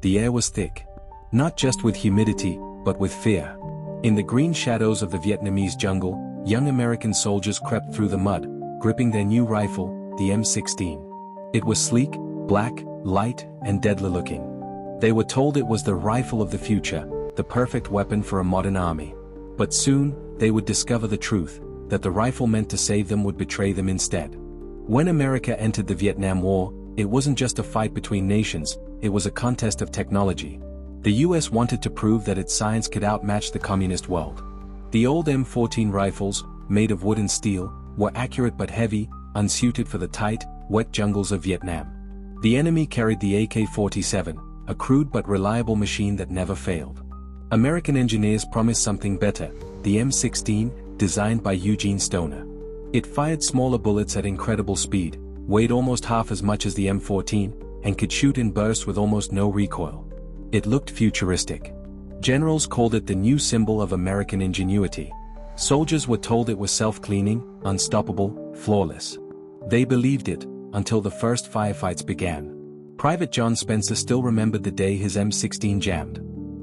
The air was thick. Not just with humidity, but with fear. In the green shadows of the Vietnamese jungle, young American soldiers crept through the mud, gripping their new rifle, the M16. It was sleek, black, light, and deadly looking. They were told it was the rifle of the future, the perfect weapon for a modern army. But soon, they would discover the truth, that the rifle meant to save them would betray them instead. When America entered the Vietnam War, it wasn't just a fight between nations, it was a contest of technology. The US wanted to prove that its science could outmatch the communist world. The old M14 rifles, made of wood and steel, were accurate but heavy, unsuited for the tight, wet jungles of Vietnam. The enemy carried the AK-47, a crude but reliable machine that never failed. American engineers promised something better, the M16, designed by Eugene Stoner. It fired smaller bullets at incredible speed, weighed almost half as much as the M14, and could shoot in bursts with almost no recoil. It looked futuristic. Generals called it the new symbol of American ingenuity. Soldiers were told it was self-cleaning, unstoppable, flawless. They believed it, until the first firefights began. Private John Spencer still remembered the day his M16 jammed.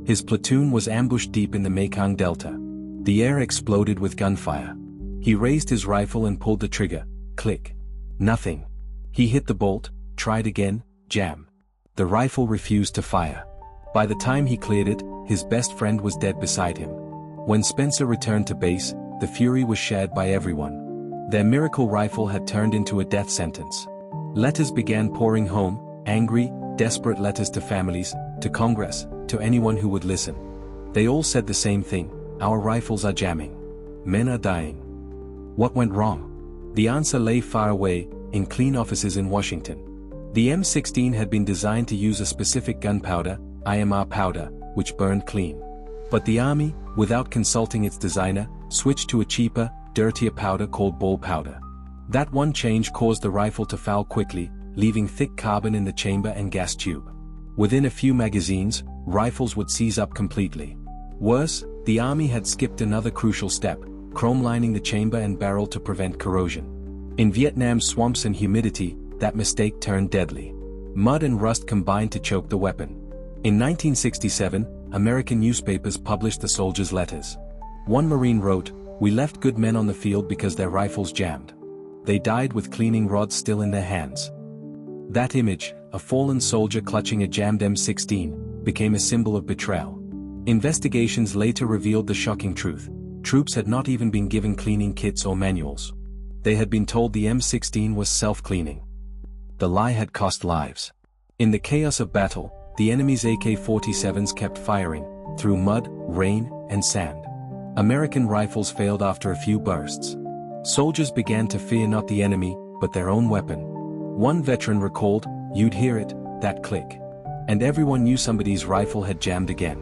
His platoon was ambushed deep in the Mekong Delta. The air exploded with gunfire. He raised his rifle and pulled the trigger. Click. Nothing. He hit the bolt, tried again, jam. The rifle refused to fire. By the time he cleared it, his best friend was dead beside him. When Spencer returned to base, the fury was shared by everyone. Their miracle rifle had turned into a death sentence. Letters began pouring home, angry, desperate letters to families, to Congress, to anyone who would listen. They all said the same thing: our rifles are jamming. Men are dying. What went wrong? The answer lay far away, in clean offices in Washington. The M16 had been designed to use a specific gunpowder, IMR powder, which burned clean. But the army, without consulting its designer, switched to a cheaper, dirtier powder called ball powder. That one change caused the rifle to foul quickly, leaving thick carbon in the chamber and gas tube. Within a few magazines, rifles would seize up completely. Worse, the army had skipped another crucial step, chrome-lining the chamber and barrel to prevent corrosion. In Vietnam's swamps and humidity, that mistake turned deadly. Mud and rust combined to choke the weapon. In 1967, American newspapers published the soldiers' letters. One Marine wrote, "We left good men on the field because their rifles jammed. They died with cleaning rods still in their hands." That image, a fallen soldier clutching a jammed M16, became a symbol of betrayal. Investigations later revealed the shocking truth. Troops had not even been given cleaning kits or manuals. They had been told the M16 was self-cleaning. The lie had cost lives. In the chaos of battle, the enemy's AK-47s kept firing, through mud, rain, and sand. American rifles failed after a few bursts. Soldiers began to fear not the enemy, but their own weapon. One veteran recalled, "You'd hear it, that click. And everyone knew somebody's rifle had jammed again."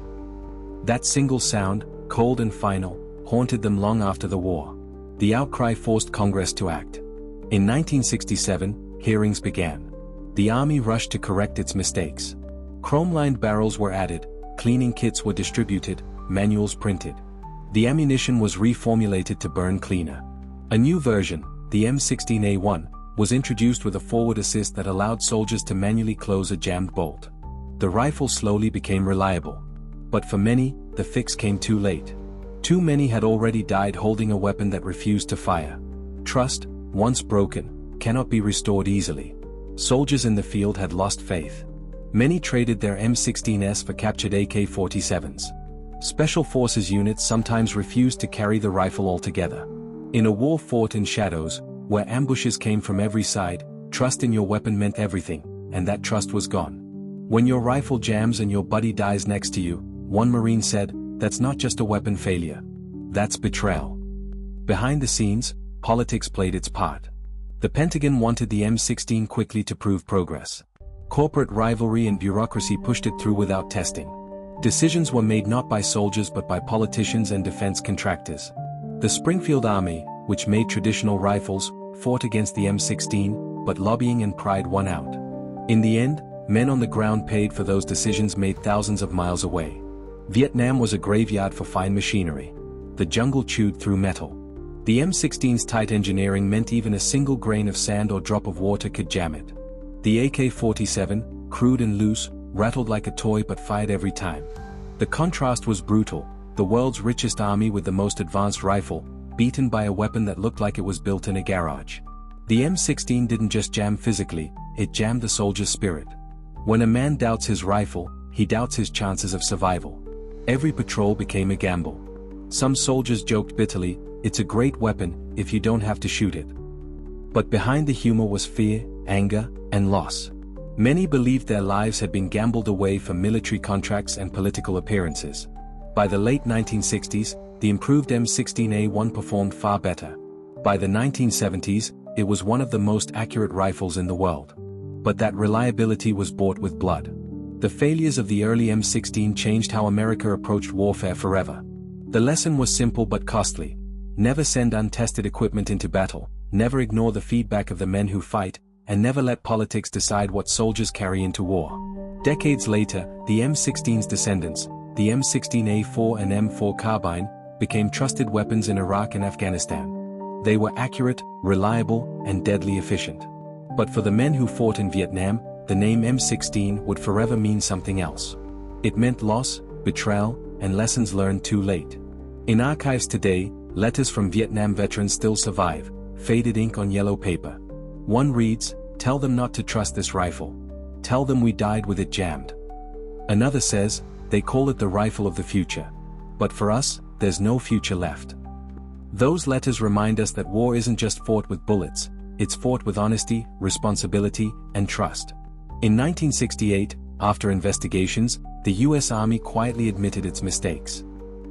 That single sound, cold and final, haunted them long after the war. The outcry forced Congress to act. In 1967, hearings began. The army rushed to correct its mistakes. Chrome-lined barrels were added, cleaning kits were distributed, manuals printed. The ammunition was reformulated to burn cleaner. A new version, the M16A1, was introduced with a forward assist that allowed soldiers to manually close a jammed bolt. The rifle slowly became reliable. But for many, the fix came too late. Too many had already died holding a weapon that refused to fire. Trust, once broken, cannot be restored easily. Soldiers in the field had lost faith. Many traded their M16s for captured AK-47s. Special forces units sometimes refused to carry the rifle altogether. In a war fought in shadows, where ambushes came from every side, trust in your weapon meant everything, and that trust was gone. When your rifle jams and your buddy dies next to you, one Marine said, "That's not just a weapon failure. That's betrayal." Behind the scenes, politics played its part. The Pentagon wanted the M16 quickly to prove progress. Corporate rivalry and bureaucracy pushed it through without testing. Decisions were made not by soldiers but by politicians and defense contractors. The Springfield Army, which made traditional rifles, fought against the M16, but lobbying and pride won out. In the end, men on the ground paid for those decisions made thousands of miles away. Vietnam was a graveyard for fine machinery. The jungle chewed through metal. The M16's tight engineering meant even a single grain of sand or drop of water could jam it. The AK-47, crude and loose, rattled like a toy but fired every time. The contrast was brutal, the world's richest army with the most advanced rifle, beaten by a weapon that looked like it was built in a garage. The M16 didn't just jam physically, it jammed the soldier's spirit. When a man doubts his rifle, he doubts his chances of survival. Every patrol became a gamble. Some soldiers joked bitterly, "It's a great weapon, if you don't have to shoot it." But behind the humor was fear, anger, and loss. Many believed their lives had been gambled away for military contracts and political appearances. By the late 1960s, the improved M16A1 performed far better. By the 1970s, it was one of the most accurate rifles in the world. But that reliability was bought with blood. The failures of the early M16 changed how America approached warfare forever. The lesson was simple but costly. Never send untested equipment into battle, never ignore the feedback of the men who fight, and never let politics decide what soldiers carry into war. Decades later, the M16's descendants, the M16A4 and M4 carbine, became trusted weapons in Iraq and Afghanistan. They were accurate, reliable, and deadly efficient. But for the men who fought in Vietnam, the name M16 would forever mean something else. It meant loss, betrayal, and lessons learned too late. In archives today, letters from Vietnam veterans still survive, faded ink on yellow paper. One reads, "Tell them not to trust this rifle. Tell them we died with it jammed." Another says, "They call it the rifle of the future. But for us, there's no future left." Those letters remind us that war isn't just fought with bullets, it's fought with honesty, responsibility, and trust. In 1968, after investigations, the US Army quietly admitted its mistakes.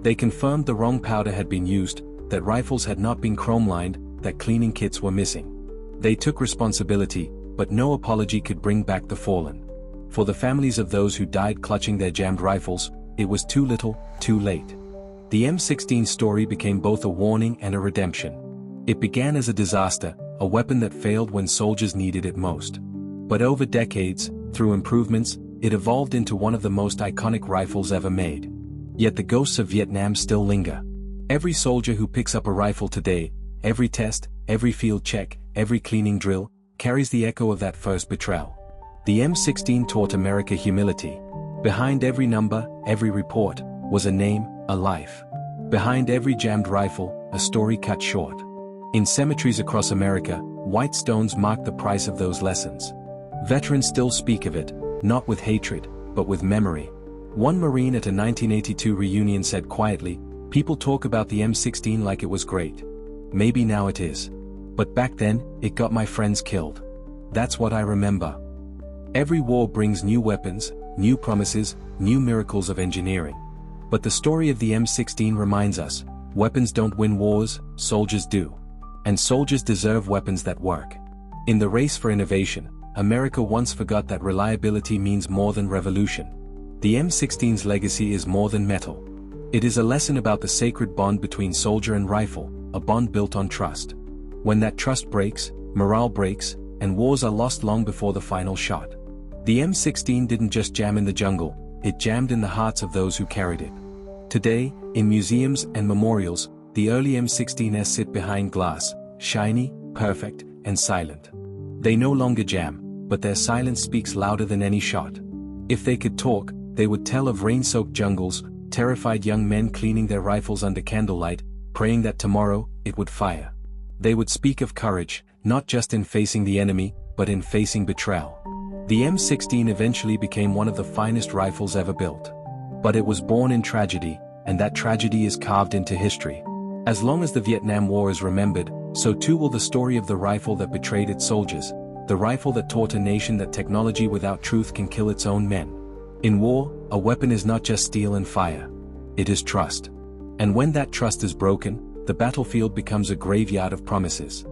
They confirmed the wrong powder had been used, that rifles had not been chrome-lined, that cleaning kits were missing. They took responsibility, but no apology could bring back the fallen. For the families of those who died clutching their jammed rifles, it was too little, too late. The M16 story became both a warning and a redemption. It began as a disaster, a weapon that failed when soldiers needed it most. But over decades, through improvements, it evolved into one of the most iconic rifles ever made. Yet the ghosts of Vietnam still linger. Every soldier who picks up a rifle today, every test, every field check, every cleaning drill, carries the echo of that first betrayal. The M16 taught America humility. Behind every number, every report, was a name, a life. Behind every jammed rifle, a story cut short. In cemeteries across America, white stones mark the price of those lessons. Veterans still speak of it, not with hatred, but with memory. One Marine at a 1982 reunion said quietly, "People talk about the M16 like it was great. Maybe now it is. But back then, it got my friends killed. That's what I remember." Every war brings new weapons, new promises, new miracles of engineering. But the story of the M16 reminds us, weapons don't win wars, soldiers do. And soldiers deserve weapons that work. In the race for innovation, America once forgot that reliability means more than revolution. The M16's legacy is more than metal. It is a lesson about the sacred bond between soldier and rifle, a bond built on trust. When that trust breaks, morale breaks, and wars are lost long before the final shot. The M16 didn't just jam in the jungle, it jammed in the hearts of those who carried it. Today, in museums and memorials, the early M16s sit behind glass, shiny, perfect, and silent. They no longer jam, but their silence speaks louder than any shot. If they could talk, they would tell of rain-soaked jungles, terrified young men cleaning their rifles under candlelight, praying that tomorrow, it would fire. They would speak of courage, not just in facing the enemy, but in facing betrayal. The M16 eventually became one of the finest rifles ever built. But it was born in tragedy, and that tragedy is carved into history. As long as the Vietnam War is remembered, so too will the story of the rifle that betrayed its soldiers, the rifle that taught a nation that technology without truth can kill its own men. In war, a weapon is not just steel and fire. It is trust. And when that trust is broken, the battlefield becomes a graveyard of promises.